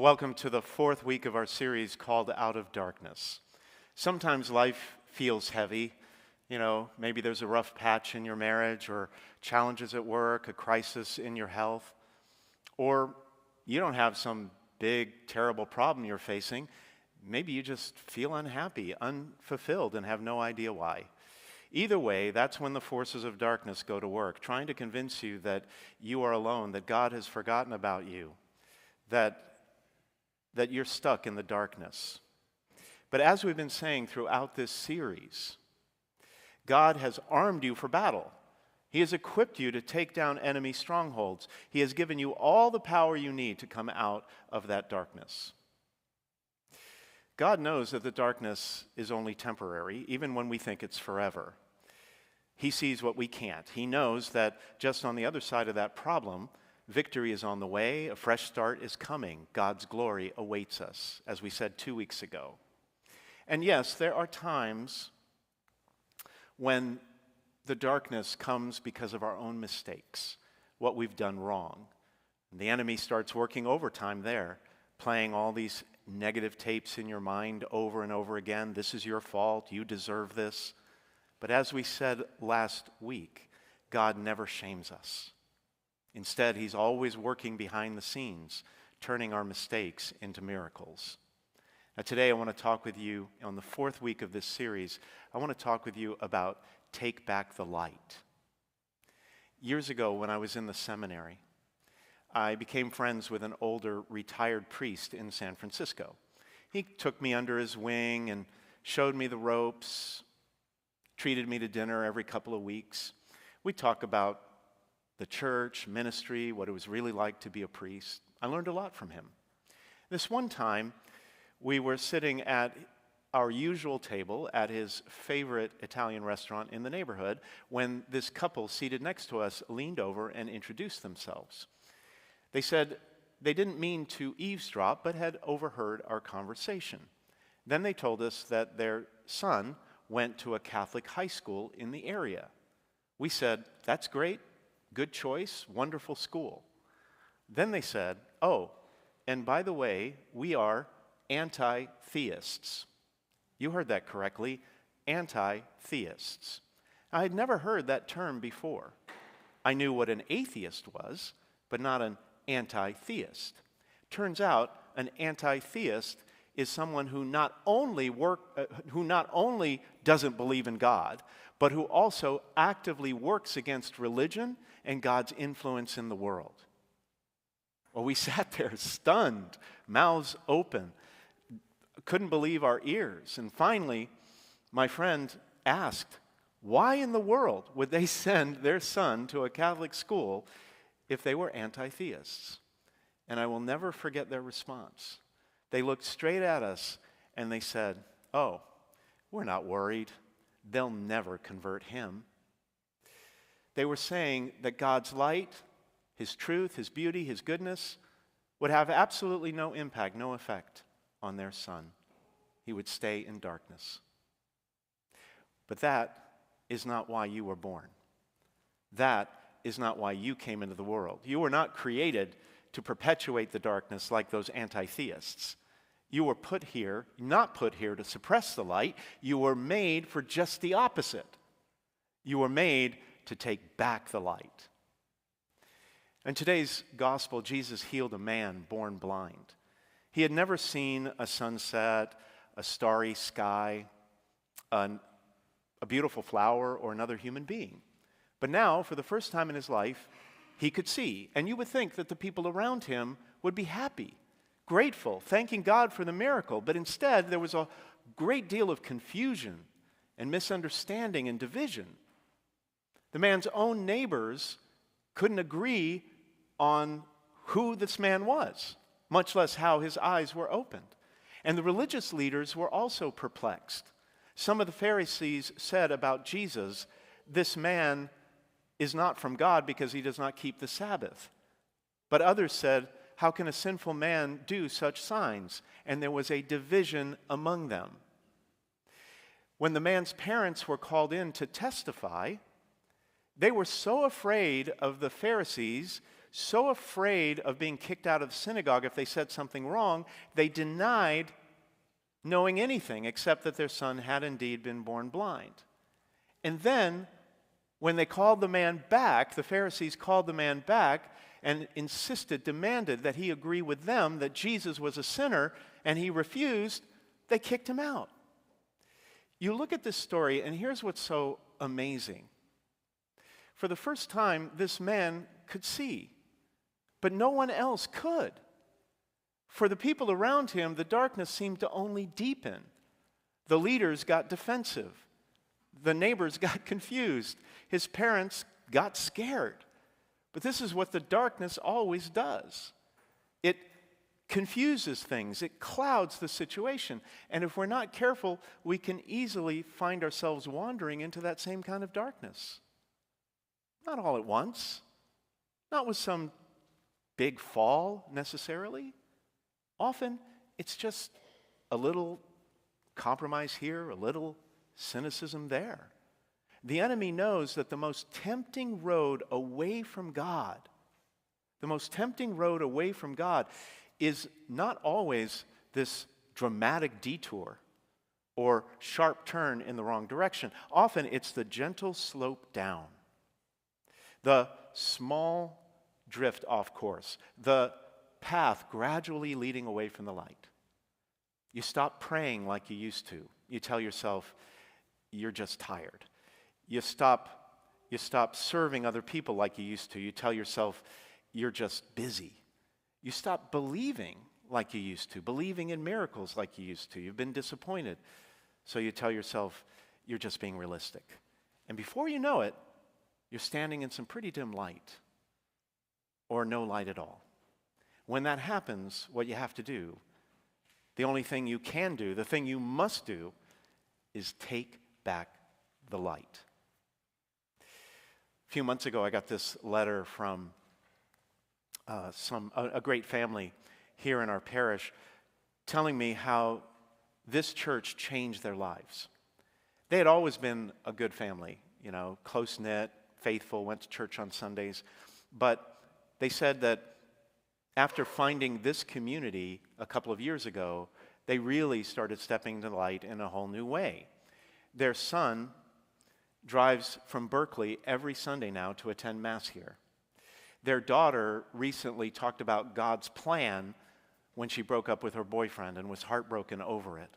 Welcome to the fourth week of our series called Out of Darkness. Sometimes life feels heavy. Maybe there's a rough patch in your marriage or challenges at work, a crisis in your health, or you don't have some big, terrible problem you're facing. Maybe you just feel unhappy, unfulfilled, and have no idea why. Either way, that's when the forces of darkness go to work, trying to convince you that you are alone, that God has forgotten about you, that you're stuck in the darkness. But as we've been saying throughout this series, God has armed you for battle. He has equipped you to take down enemy strongholds. He has given you all the power you need to come out of that darkness. God knows that the darkness is only temporary, even when we think it's forever. He sees what we can't. He knows that just on the other side of that problem, victory is on the way, a fresh start is coming. God's glory awaits us, as we said 2 weeks ago. And yes, there are times when the darkness comes because of our own mistakes, what we've done wrong. And the enemy starts working overtime there, playing all these negative tapes in your mind over and over again. This is your fault, you deserve this. But as we said last week, God never shames us. Instead, he's always working behind the scenes, turning our mistakes into miracles. Now today I want to talk with you, on the fourth week of this series, I want to talk with you about Take Back the Light. Years ago when I was in the seminary, I became friends with an older retired priest in San Francisco. He took me under his wing and showed me the ropes, treated me to dinner every couple of weeks. We talk about the church, ministry, what it was really like to be a priest. I learned a lot from him. This one time, we were sitting at our usual table at his favorite Italian restaurant in the neighborhood when this couple seated next to us leaned over and introduced themselves. They said they didn't mean to eavesdrop, but had overheard our conversation. Then they told us that their son went to a Catholic high school in the area. We said, "That's great. Good choice, wonderful school." Then they said, "Oh, and by the way, we are anti-theists." You heard that correctly, anti-theists. I had never heard that term before. I knew what an atheist was, but not an anti-theist. Turns out an anti-theist is someone who not only doesn't believe in God, but who also actively works against religion and God's influence in the world. Well, we sat there stunned, mouths open, couldn't believe our ears. And finally, my friend asked, why in the world would they send their son to a Catholic school if they were anti-theists? And I will never forget their response. They looked straight at us and they said, "Oh, we're not worried. They'll never convert him." They were saying that God's light, his truth, his beauty, his goodness would have absolutely no impact, no effect on their son. He would stay in darkness. But that is not why you were born. That is not why you came into the world. You were not created to perpetuate the darkness like those anti-theists. You were not put here to suppress the light. You were made for just the opposite. You were made to take back the light. In today's gospel, Jesus healed a man born blind. He had never seen a sunset, a starry sky, a beautiful flower, or another human being. But now, for the first time in his life, he could see. And you would think that the people around him would be happy, grateful, thanking God for the miracle. But instead, there was a great deal of confusion and misunderstanding and division. The man's own neighbors couldn't agree on who this man was, much less how his eyes were opened. And the religious leaders were also perplexed. Some of the Pharisees said about Jesus, "This man is not from God because he does not keep the Sabbath." But others said, "How can a sinful man do such signs?" And there was a division among them. When the man's parents were called in to testify, they were so afraid of the Pharisees so afraid of being kicked out of the synagogue if they said something wrong, they denied knowing anything except that their son had indeed been born blind. And then, when they called the man back, the Pharisees called the man back and demanded that he agree with them that Jesus was a sinner, and he refused, they kicked him out. You look at this story, and here's what's so amazing. For the first time, this man could see, but no one else could. For the people around him, the darkness seemed to only deepen. The leaders got defensive. The neighbors got confused. His parents got scared. But this is what the darkness always does. It confuses things. It clouds the situation. And if we're not careful, we can easily find ourselves wandering into that same kind of darkness. Not all at once. Not with some big fall necessarily. Often it's just a little compromise here, a little cynicism there. The enemy knows that the most tempting road away from God, is not always this dramatic detour or sharp turn in the wrong direction. Often it's the gentle slope down, the small drift off course, the path gradually leading away from the light. You stop praying like you used to. You tell yourself you're just tired. You stop serving other people like you used to. You tell yourself you're just busy. You stop believing like you used to, believing in miracles like you used to. You've been disappointed. So you tell yourself you're just being realistic. And before you know it, you're standing in some pretty dim light or no light at all. When that happens, what you have to do, the only thing you can do, the thing you must do, is take back the light. A few months ago, I got this letter from a great family here in our parish telling me how this church changed their lives. They had always been a good family, close-knit, faithful, went to church on Sundays. But they said that after finding this community a couple of years ago, they really started stepping into the light in a whole new way. Their son drives from Berkeley every Sunday now to attend Mass here. Their daughter recently talked about God's plan when she broke up with her boyfriend and was heartbroken over it.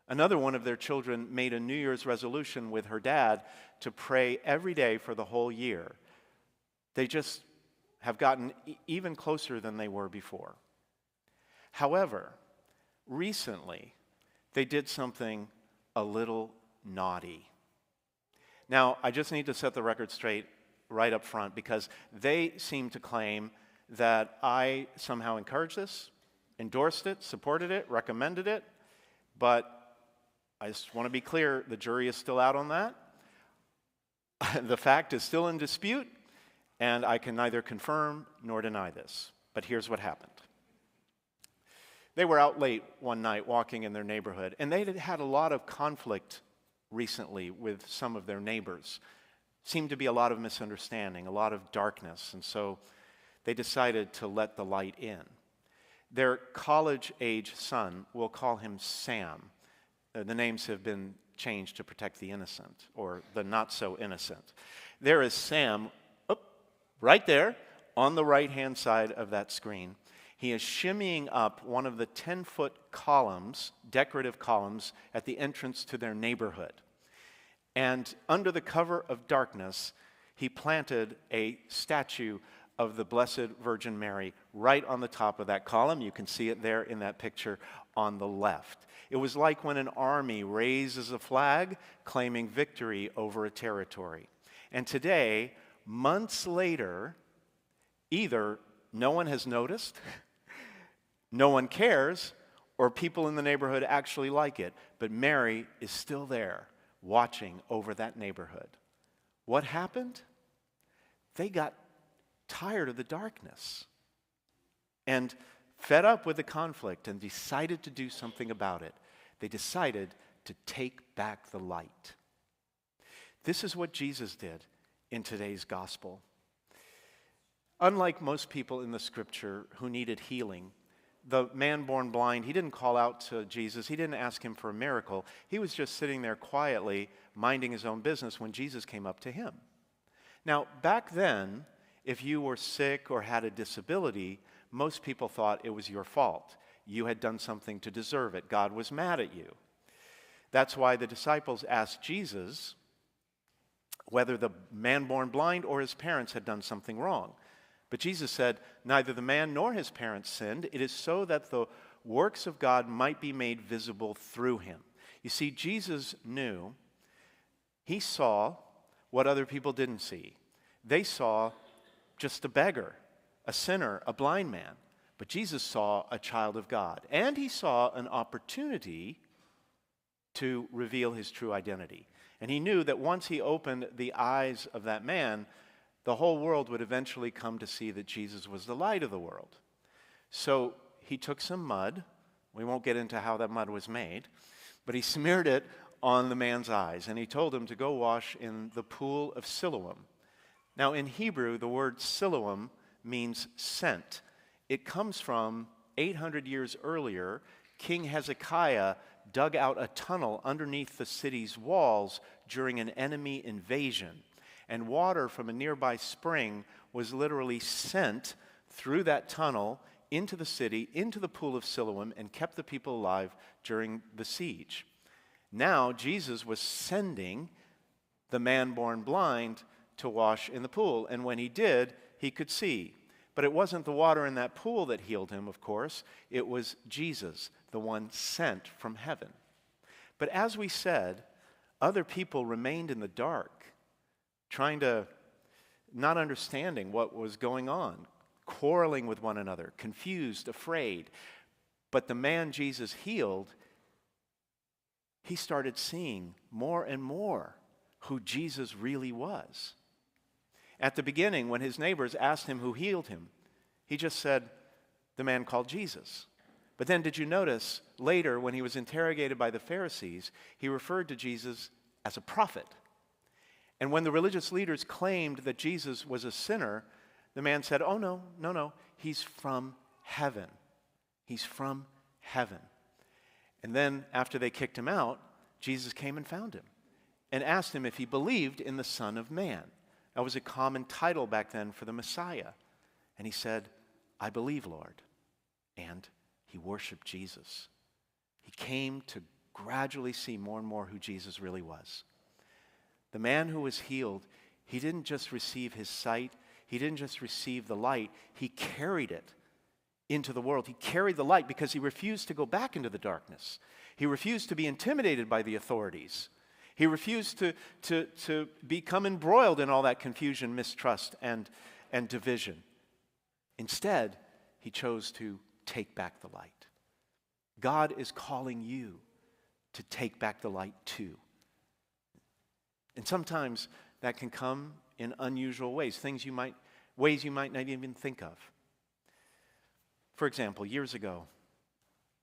Another one of their children made a New Year's resolution with her dad to pray every day for the whole year. They just have gotten even closer than they were before. However, recently, they did something a little naughty. Now, I just need to set the record straight right up front because they seem to claim that I somehow encouraged this, endorsed it, supported it, recommended it, but I just want to be clear, the jury is still out on that. The fact is still in dispute, and I can neither confirm nor deny this. But here's what happened. They were out late one night walking in their neighborhood, and they had had a lot of conflict recently with some of their neighbors. Seemed to be a lot of misunderstanding, a lot of darkness, and so they decided to let the light in. Their college-age son, we'll call him Sam. The names have been changed to protect the innocent, or the not-so-innocent. There is Sam, right there, on the right-hand side of that screen. He is shimmying up one of the 10-foot columns, decorative columns, at the entrance to their neighborhood. And under the cover of darkness, he planted a statue of the Blessed Virgin Mary right on the top of that column. You can see it there in that picture on the left. It was like when an army raises a flag claiming victory over a territory. And today, months later, either no one has noticed, no one cares, or people in the neighborhood actually like it, but Mary is still there, watching over that neighborhood. What happened? They got tired of the darkness and fed up with the conflict and decided to do something about it. They decided to take back the light. This is what Jesus did in today's gospel. Unlike most people in the scripture who needed healing, the man born blind, he didn't call out to Jesus. He didn't ask him for a miracle. He was just sitting there quietly, minding his own business when Jesus came up to him. Now, back then, if you were sick or had a disability, most people thought it was your fault. You had done something to deserve it. God was mad at you. That's why the disciples asked Jesus whether the man born blind or his parents had done something wrong. But Jesus said, neither the man nor his parents sinned. It is so that the works of God might be made visible through him. You see, Jesus knew, he saw what other people didn't see. They saw just a beggar, a sinner, a blind man. But Jesus saw a child of God. And he saw an opportunity to reveal his true identity. And he knew that once he opened the eyes of that man, the whole world would eventually come to see that Jesus was the light of the world. So he took some mud. We won't get into how that mud was made. But he smeared it on the man's eyes. And he told him to go wash in the pool of Siloam. Now in Hebrew, the word Siloam means sent. It comes from 800 years earlier. King Hezekiah dug out a tunnel underneath the city's walls during an enemy invasion. And water from a nearby spring was literally sent through that tunnel into the city, into the pool of Siloam, and kept the people alive during the siege. Now, Jesus was sending the man born blind to wash in the pool. And when he did, he could see. But it wasn't the water in that pool that healed him, of course. It was Jesus, the one sent from heaven. But as we said, other people remained in the dark, trying to, not understanding what was going on, quarreling with one another, confused, afraid. But the man Jesus healed, he started seeing more and more who Jesus really was. At the beginning, when his neighbors asked him who healed him, he just said, the man called Jesus. But then did you notice later when he was interrogated by the Pharisees, he referred to Jesus as a prophet. And when the religious leaders claimed that Jesus was a sinner, the man said, oh no, he's from heaven. He's from heaven. And then after they kicked him out, Jesus came and found him and asked him if he believed in the Son of Man. That was a common title back then for the Messiah. And he said, I believe, Lord. And he worshiped Jesus. He came to gradually see more and more who Jesus really was. The man who was healed, he didn't just receive his sight. He didn't just receive the light. He carried it into the world. He carried the light because he refused to go back into the darkness. He refused to be intimidated by the authorities. He refused to become embroiled in all that confusion, mistrust, and division. Instead, he chose to take back the light. God is calling you to take back the light too. And sometimes that can come in unusual ways, ways you might not even think of. For example, years ago,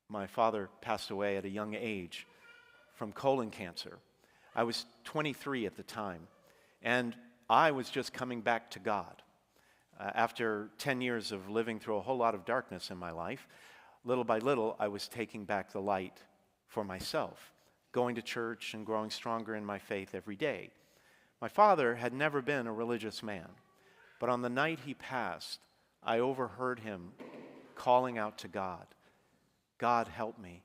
my father passed away at a young age from colon cancer. I was 23 at the time, and I was just coming back to God. After 10 years of living through a whole lot of darkness in my life, little by little, I was taking back the light for myself, going to church and growing stronger in my faith every day. My father had never been a religious man, but on the night he passed, I overheard him calling out to God, God, help me.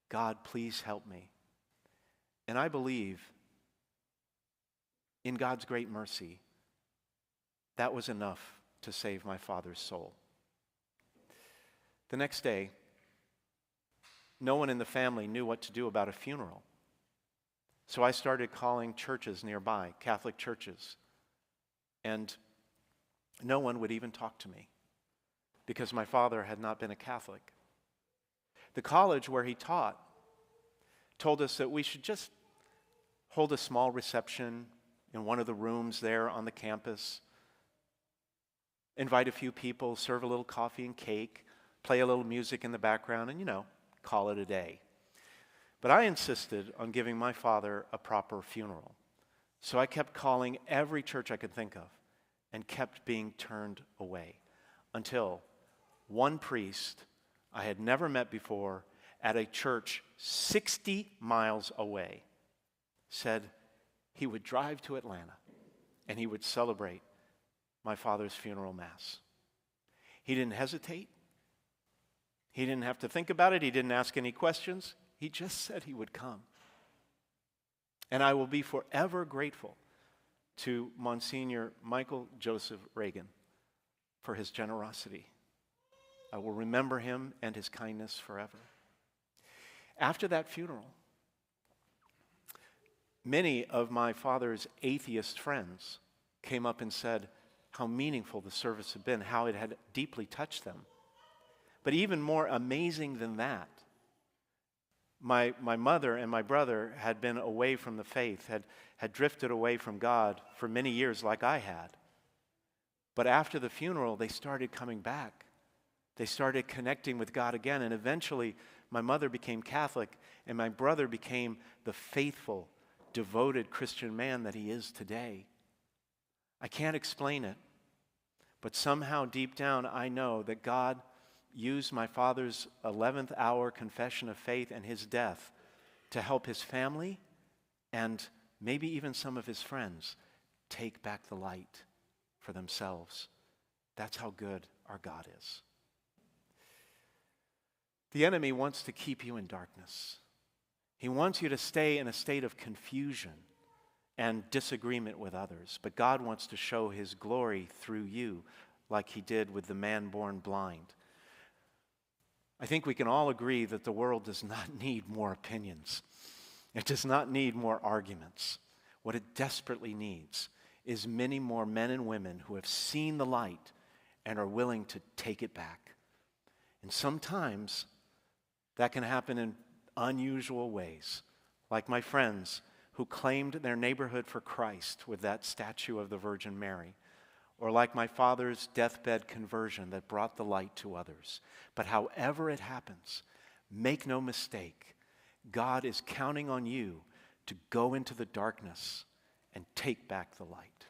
God, please help me. And I believe in God's great mercy, that was enough to save my father's soul. The next day, no one in the family knew what to do about a funeral. So I started calling churches nearby, Catholic churches, and no one would even talk to me because my father had not been a Catholic. The college where he taught told us that we should just hold a small reception in one of the rooms there on the campus, invite a few people, serve a little coffee and cake, play a little music in the background, and, call it a day. But I insisted on giving my father a proper funeral. So I kept calling every church I could think of, and kept being turned away until one priest I had never met before at a church 60 miles away said he would drive to Atlanta and he would celebrate my father's funeral mass. He didn't hesitate. He didn't have to think about it. He didn't ask any questions. He just said he would come. And I will be forever grateful to Monsignor Michael Joseph Reagan for his generosity. I will remember him and his kindness forever. After that funeral, many of my father's atheist friends came up and said how meaningful the service had been, how it had deeply touched them. But even more amazing than that, my mother and my brother had been away from the faith, had drifted away from God for many years like I had. But after the funeral, they started coming back. They started connecting with God again, and eventually my mother became Catholic, and my brother became the faithful, devoted Christian man that he is today. I can't explain it, but somehow deep down I know that God used my father's 11th hour confession of faith and his death to help his family and maybe even some of his friends take back the light for themselves. That's how good our God is. The enemy wants to keep you in darkness. He wants you to stay in a state of confusion and disagreement with others. But God wants to show his glory through you, like he did with the man born blind. I think we can all agree that the world does not need more opinions. It does not need more arguments. What it desperately needs is many more men and women who have seen the light and are willing to take it back. And sometimes that can happen in unusual ways, like my friends who claimed their neighborhood for Christ with that statue of the Virgin Mary, or like my father's deathbed conversion that brought the light to others. But however it happens, make no mistake, God is counting on you to go into the darkness and take back the light.